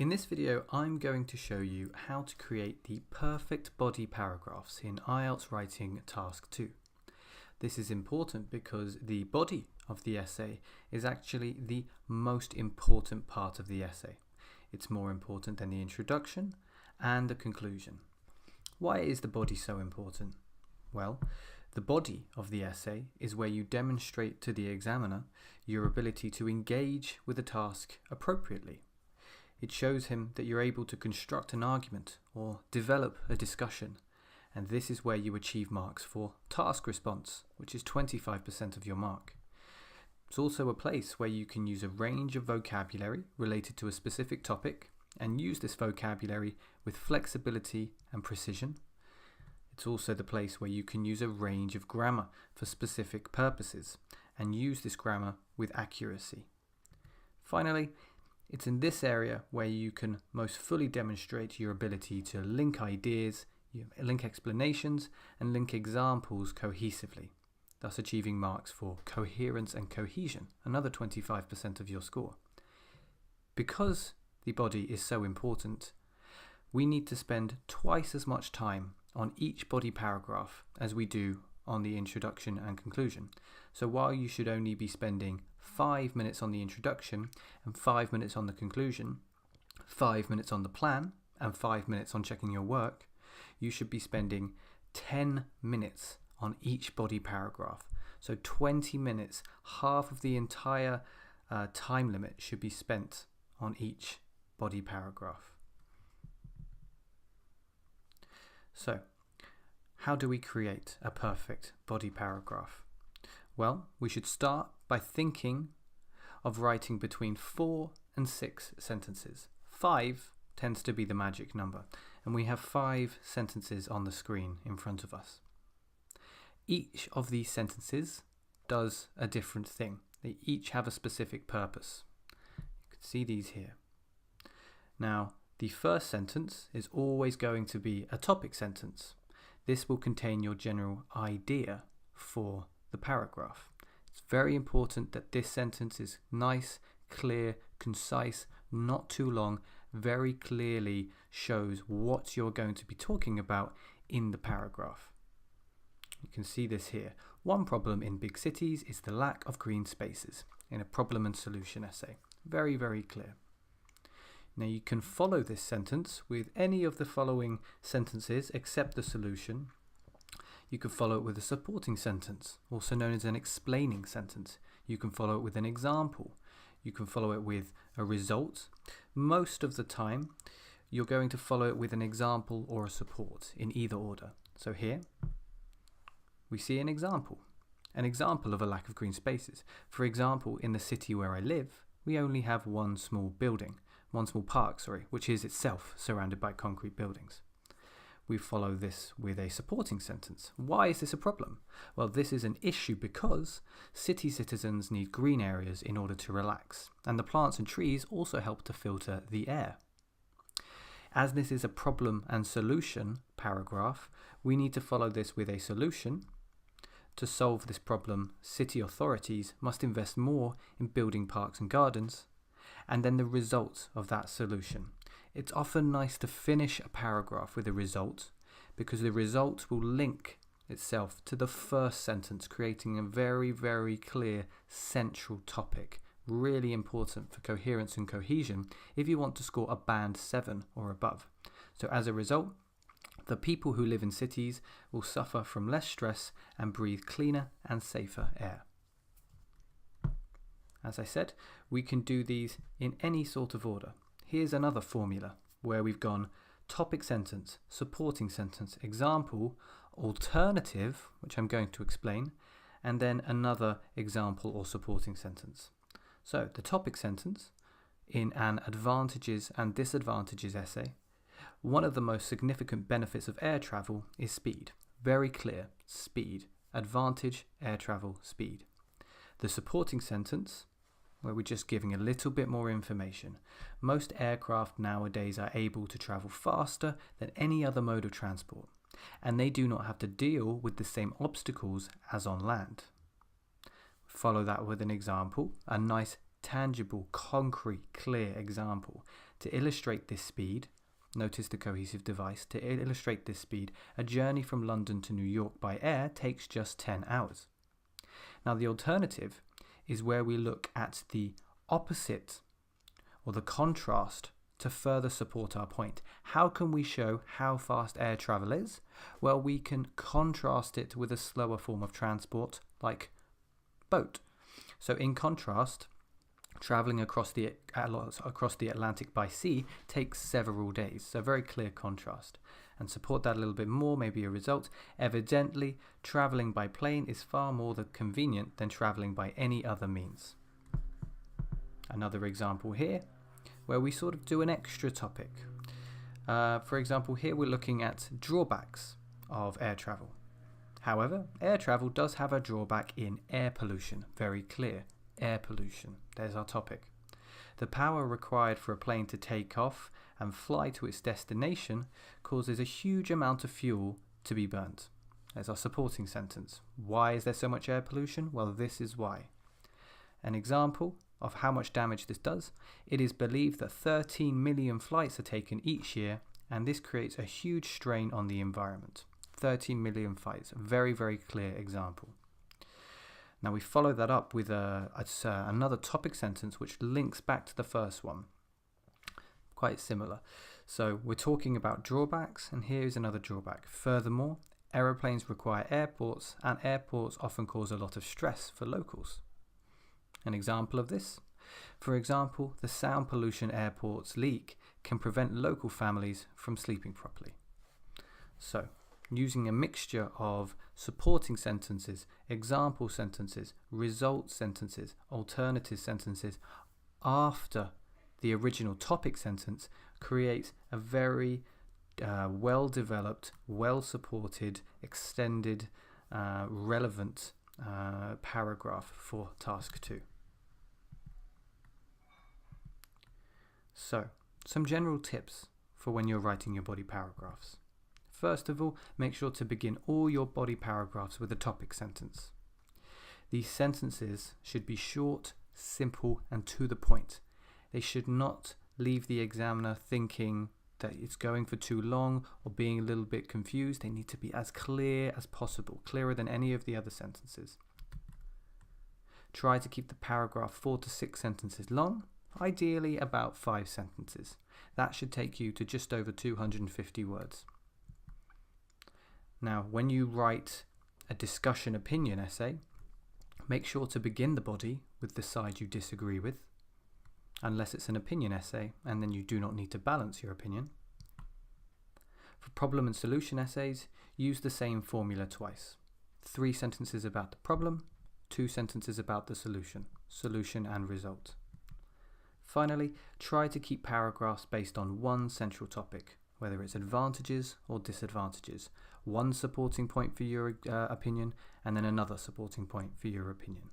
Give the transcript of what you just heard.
In this video, I'm going to show you how to create the perfect body paragraphs in IELTS Writing Task 2. This is important because the body of the essay is actually the most important part of the essay. It's more important than the introduction and the conclusion. Why is the body so important? Well, the body of the essay is where you demonstrate to the examiner your ability to engage with the task appropriately. It shows him that you're able to construct an argument or develop a discussion, and this is where you achieve marks for task response, which is 25% of your mark. It's also a place where you can use a range of vocabulary related to a specific topic and use this vocabulary with flexibility and precision. It's also the place where you can use a range of grammar for specific purposes and use this grammar with accuracy. Finally, it's in this area where you can most fully demonstrate your ability to link ideas, link explanations, and link examples cohesively, thus achieving marks for coherence and cohesion, another 25% of your score. Because the body is so important, we need to spend twice as much time on each body paragraph as we do on the introduction and conclusion. So while you should only be spending 5 minutes on the introduction and 5 minutes on the conclusion, 5 minutes on the plan and 5 minutes on checking your work, you should be spending 10 minutes on each body paragraph. So 20 minutes, half of the entire time limit should be spent on each body paragraph. So, how do we create a perfect body paragraph? Well, we should start by thinking of writing between 4 and 6 sentences. 5 tends to be the magic number, and we have 5 sentences on the screen in front of us. Each of these sentences does a different thing. They each have a specific purpose. You can see these here. Now, the first sentence is always going to be a topic sentence. This will contain your general idea for the paragraph. It's very important that this sentence is nice, clear, concise, not too long, very clearly shows what you're going to be talking about in the paragraph. You can see this here. One problem in big cities is the lack of green spaces in a problem and solution essay. Very, very clear. Now you can follow this sentence with any of the following sentences except the solution. You can follow it with a supporting sentence, also known as an explaining sentence. You can follow it with an example. You can follow it with a result. Most of the time, you're going to follow it with an example or a support in either order. So here, we see an example of a lack of green spaces. For example, in the city where I live, we only have one small park, which is itself surrounded by concrete buildings. We follow this with a supporting sentence. Why is this a problem? Well, this is an issue because city citizens need green areas in order to relax, and the plants and trees also help to filter the air. As this is a problem and solution paragraph, we need to follow this with a solution. To solve this problem, city authorities must invest more in building parks and gardens, and then the result of that solution. It's often nice to finish a paragraph with a result because the result will link itself to the first sentence, creating a very, very clear central topic. Really important for coherence and cohesion if you want to score a band 7 or above. So as a result, the people who live in cities will suffer from less stress and breathe cleaner and safer air. As I said, we can do these in any sort of order. Here's another formula where we've gone topic sentence, supporting sentence, example, alternative, which I'm going to explain, and then another example or supporting sentence. So the topic sentence in an advantages and disadvantages essay, one of the most significant benefits of air travel is speed. Very clear, speed, advantage, air travel, speed. The supporting sentence, where we're just giving a little bit more information. Most aircraft nowadays are able to travel faster than any other mode of transport, and they do not have to deal with the same obstacles as on land. Follow that with an example, a nice, tangible, concrete, clear example. To illustrate this speed, notice the cohesive device, to illustrate this speed, a journey from London to New York by air takes just 10 hours. Now the alternative is where we look at the opposite or the contrast to further support our point. How can we show how fast air travel is? Well, we can contrast it with a slower form of transport like boat. So in contrast, traveling across the Atlantic by sea takes several days. So very clear contrast. And support that a little bit more, maybe a result. Evidently, traveling by plane is far more convenient than traveling by any other means. Another example here, where we sort of do an extra topic. For example, here we're looking at drawbacks of air travel. However, air travel does have a drawback in air pollution. Very clear. Air pollution. There's our topic. The power required for a plane to take off and fly to its destination causes a huge amount of fuel to be burnt. There's our supporting sentence. Why is there so much air pollution? Well, this is why. An example of how much damage this does: it is believed that 13 million flights are taken each year, and this creates a huge strain on the environment. 13 million flights. Very, very clear example. Now we follow that up with another topic sentence which links back to the first one. Quite similar. So we're talking about drawbacks, and here's another drawback. Furthermore, aeroplanes require airports, and airports often cause a lot of stress for locals. An example of this: for example, the sound pollution airports leak can prevent local families from sleeping properly. So, using a mixture of supporting sentences, example sentences, result sentences, alternative sentences after the original topic sentence creates a very well-developed, well-supported, extended, relevant paragraph for task 2. So, some general tips for when you're writing your body paragraphs. First of all, make sure to begin all your body paragraphs with a topic sentence. These sentences should be short, simple, and to the point. They should not leave the examiner thinking that it's going for too long or being a little bit confused. They need to be as clear as possible, clearer than any of the other sentences. Try to keep the paragraph 4 to 6 sentences long, ideally about 5 sentences. That should take you to just over 250 words. Now, when you write a discussion opinion essay, make sure to begin the body with the side you disagree with, unless it's an opinion essay, and then you do not need to balance your opinion. For problem and solution essays, use the same formula twice. 3 sentences about the problem, 2 sentences about the solution and result. Finally, try to keep paragraphs based on one central topic, whether it's advantages or disadvantages. One supporting point for your opinion, and then another supporting point for your opinion.